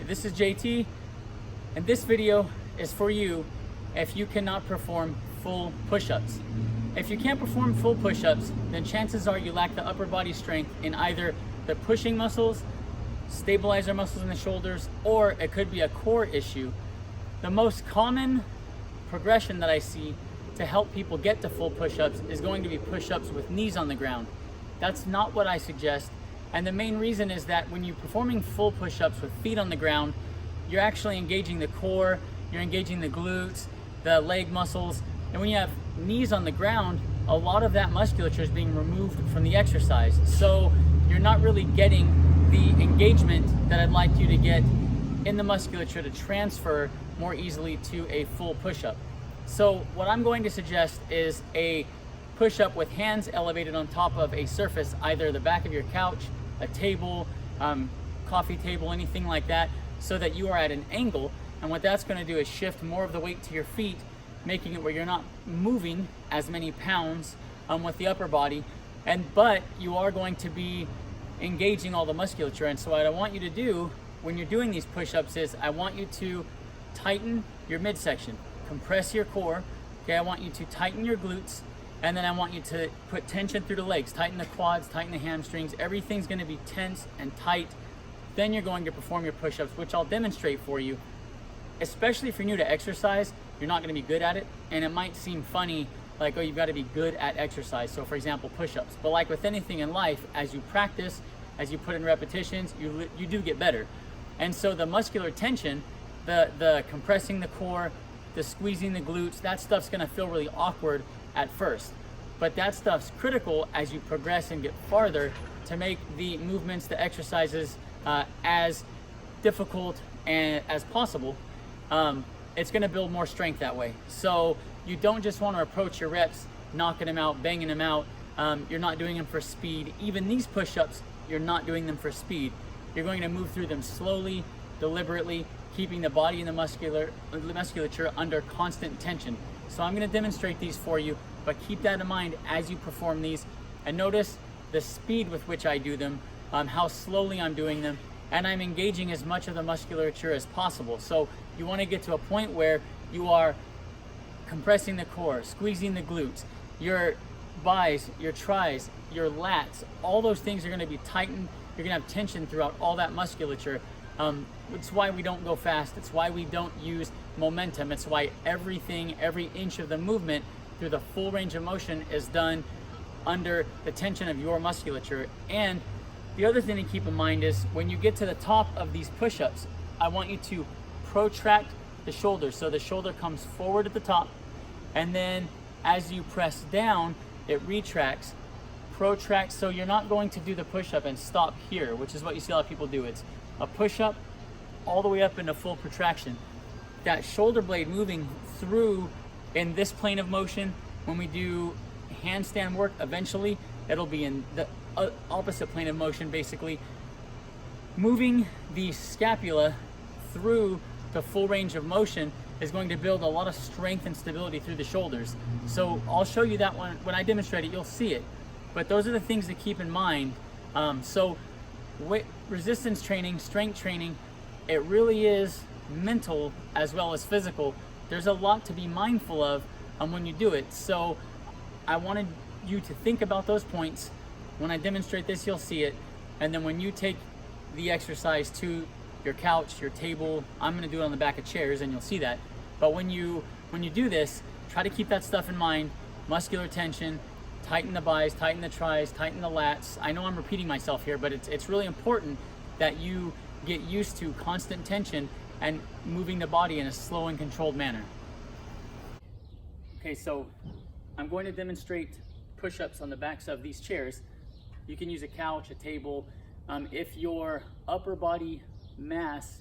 this is JT, and this video is for you if you cannot perform full push-ups. If you can't perform full push-ups, then chances are you lack the upper body strength in either the pushing muscles, stabilizer muscles in the shoulders, or it could be a core issue. The most common progression that I see to help people get to full push-ups is going to be push-ups with knees on the ground. That's not what I suggest. And the main reason is that when you're performing full push-ups with feet on the ground, you're actually engaging the core, you're engaging the glutes, the leg muscles. And when you have knees on the ground, a lot of that musculature is being removed from the exercise. So you're not really getting the engagement that I'd like you to get in the musculature to transfer more easily to a full push-up. So what I'm going to suggest is a push-up with hands elevated on top of a surface, either the back of your couch, a table, coffee table, anything like that, so that you are at an angle. And what that's going to do is shift more of the weight to your feet, making it where you're not moving as many pounds with the upper body, but you are going to be engaging all the musculature. And so what I want you to do when you're doing these push-ups is I want you to tighten your midsection, compress your core. Okay, I want you to tighten your glutes, and then I want you to put tension through the legs, tighten the quads, tighten the hamstrings. Everything's going to be tense and tight. Then you're going to perform your push-ups, which I'll demonstrate for you. Especially if you're new to exercise, you're not going to be good at it, and it might seem funny, like, oh, you've got to be good at exercise. So for example, push-ups. But like with anything in life, as you practice, as you put in repetitions, you do get better. And so the muscular tension, the compressing the core, the squeezing the glutes, that stuff's gonna feel really awkward at first. But that stuff's critical as you progress and get farther to make the movements, the exercises as difficult and as possible. It's gonna build more strength that way. So you don't just wanna approach your reps, knocking them out, banging them out. You're not doing them for speed. Even these push-ups, you're not doing them for speed. You're going to move through them slowly, deliberately, keeping the body and the musculature under constant tension. So I'm going to demonstrate these for you, but keep that in mind as you perform these. And notice the speed with which I do them, how slowly I'm doing them, and I'm engaging as much of the musculature as possible. So you want to get to a point where you are compressing the core, squeezing the glutes, your bis, your tris, your lats, all those things are going to be tightened. You're going to have tension throughout all that musculature. It's why we don't go fast. It's why we don't use momentum. It's why every inch of the movement through the full range of motion is done under the tension of your musculature. And the other thing to keep in mind is when you get to the top of these push-ups, I want you to protract the shoulder. So the shoulder comes forward at the top, and then as you press down, it retracts, protracts. So you're not going to do the push-up and stop here, which is what you see a lot of people do. It's a push-up all the way up into full protraction. That shoulder blade moving through in this plane of motion. When we do handstand work, eventually it'll be in the opposite plane of motion, basically. Moving the scapula through the full range of motion is going to build a lot of strength and stability through the shoulders. So I'll show you that one. When I demonstrate it, you'll see it. But those are the things to keep in mind. Resistance training, strength training, it really is mental as well as physical. There's a lot to be mindful of when you do it. So I wanted you to think about those points. When I demonstrate this, you'll see it. And then when you take the exercise to your couch, your table, I'm gonna do it on the back of chairs and you'll see that. But when you do this, try to keep that stuff in mind. Muscular tension, tighten the bis, tighten the tris, tighten the lats. I know I'm repeating myself here, but it's really important that you get used to constant tension and moving the body in a slow and controlled manner. Okay, so I'm going to demonstrate push-ups on the backs of these chairs. You can use a couch, a table. If your upper body mass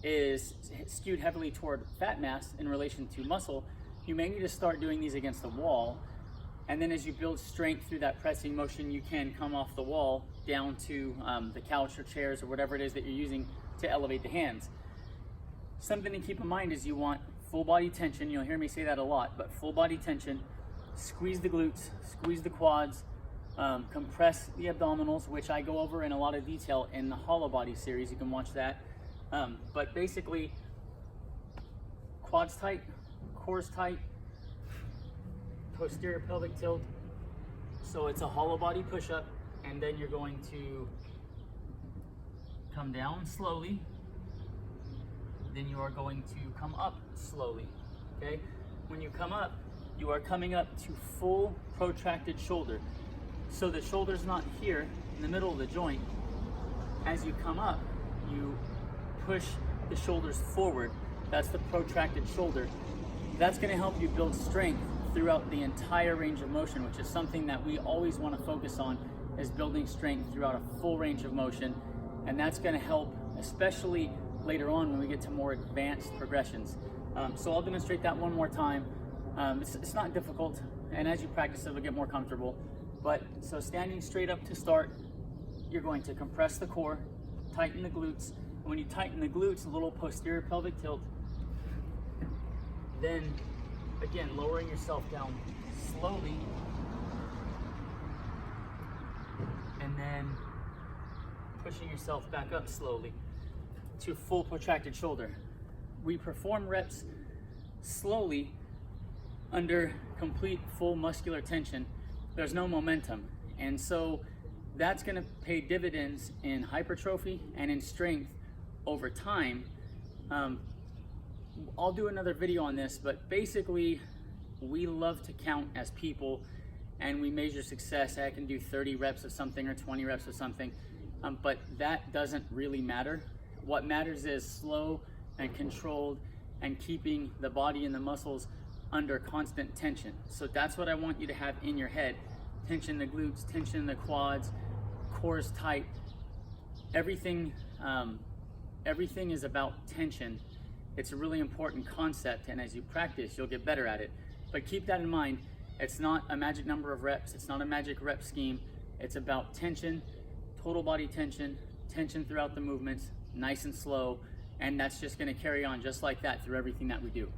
is skewed heavily toward fat mass in relation to muscle, you may need to start doing these against the wall. And then as you build strength through that pressing motion, you can come off the wall down to the couch or chairs or whatever it is that you're using to elevate the hands. Something to keep in mind is you want full body tension. You'll hear me say that a lot, but full body tension. Squeeze the glutes, squeeze the quads, compress the abdominals, which I go over in a lot of detail in the hollow body series. You can watch that. But basically, quads tight, core's tight, posterior pelvic tilt. So it's a hollow body push-up, and then you're going to come down slowly. Then you are going to come up slowly, okay? When you come up, you are coming up to full protracted shoulder. So the shoulder's not here in the middle of the joint. As you come up, you push the shoulders forward. That's the protracted shoulder. That's gonna help you build strength throughout the entire range of motion, which is something that we always wanna focus on, is building strength throughout a full range of motion. And that's gonna help, especially later on when we get to more advanced progressions. So I'll demonstrate that one more time. It's not difficult, and as you practice, it'll get more comfortable. But so standing straight up to start, you're going to compress the core, tighten the glutes. And when you tighten the glutes, a little posterior pelvic tilt. Then, again, lowering yourself down slowly. And then pushing yourself back up slowly to full protracted shoulder. We perform reps slowly under complete full muscular tension. There's no momentum. And so that's gonna pay dividends in hypertrophy and in strength over time. I'll do another video on this, but basically we love to count as people, and we measure success. I can do 30 reps of something or 20 reps of something, but that doesn't really matter. What matters is slow and controlled and keeping the body and the muscles under constant tension. So that's what I want you to have in your head. Tension in the glutes, tension in the quads, core is tight. Everything is about tension. It's a really important concept, and as you practice, you'll get better at it. But keep that in mind. It's not a magic number of reps. It's not a magic rep scheme. It's about tension, total body tension, tension throughout the movements, nice and slow, and that's just gonna carry on just like that through everything that we do.